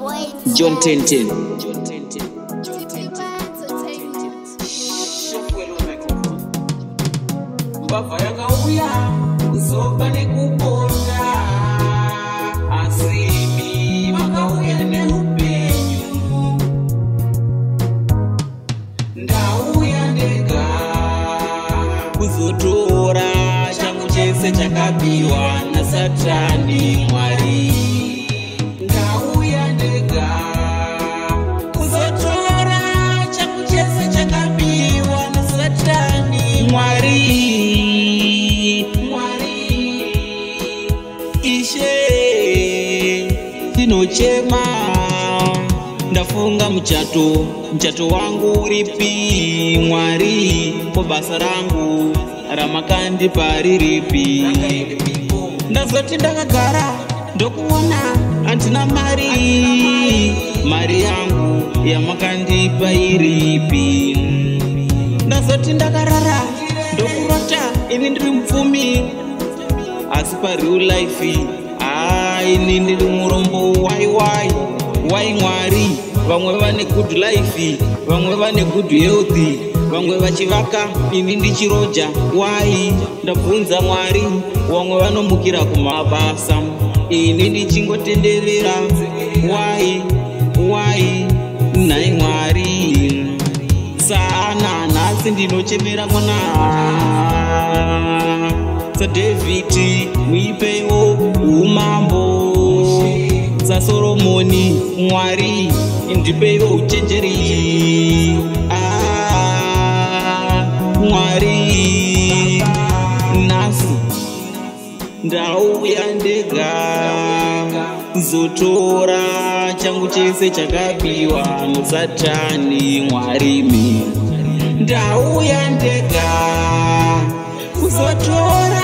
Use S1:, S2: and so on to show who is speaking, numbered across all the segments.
S1: John 10:10.
S2: Baba yakauya kusoka nekuponda asimi makauya neupenyu ndauya ndega kuzotora changu chese chakabiwa naSatani Mwari. Ndauya ndega kuzotora changu chese chakabiwa naSatani Mwari. Ndinochema ndafunga mchato wangu uripi Mwari, po basa rangu ramakandipa riripi. Ndazoti ndakagara ndokuona handina mari yangu yamakandipa iripi. Ndazoti ndakarara ndokurota ini ndiri mupfumi, asi pareal life ini ndiri murombo. Why Mwari? Vamwe vane good life, vamwe vane good health, vamwe vachivaka, ini ndichiroja. Why? Ndabvunza Mwari. Vamwe vanomukira kumabasa, ini ndichingotenderera. Why? Nai Mwari. Sana nhasi ndinochemera mwana saDavid muipewo umambo, saSoromoni Mwari ndipewo uchenjeri. Mwari nhasi ndauya ndega kuzotora changu chese chakabiwa naSatani Mwari. Ndauya ndega kuzotora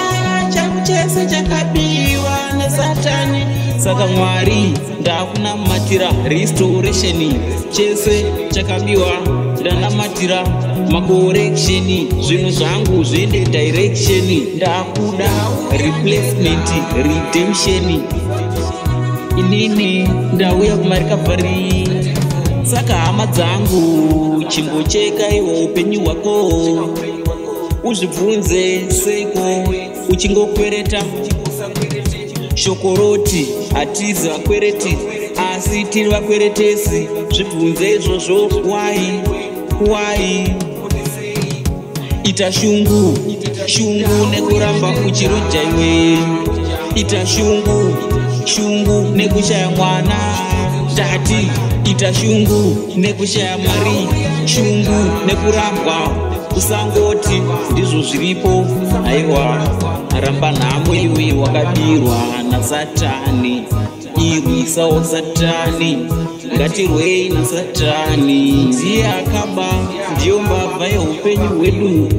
S2: changu chese chakabiwa naSatani. Saka Mwari ndakunamatira restoration, chese chakabiwa ndanamatira macorrection, zvinhu zvangu zviende direction. Ndakuda replacement, redemption. Inini ndauya kumarikabvari. Saka hama dzangu chimbocheka iwo upenyu hwako, uzvibvunze seko uchingokwereta. Shokoroti hatizi vakwereti, asi tiri vakweretesi. Zvibvunze izvozvo. Why? Ita shungu nekuramba uchiroja iwe. Ita shungu nekushaya mwana. Tati ita shungu nekushaya mari, shungu nekurambwa. Usangoti ndizvo zviripo. Aiwa, ramba nhamo iwe wakabirwa naSatani. Irwisawo Satani, ngatirwei naSatani. Ndiye akaba, ndiyo mbavha yeupenyu hwedu.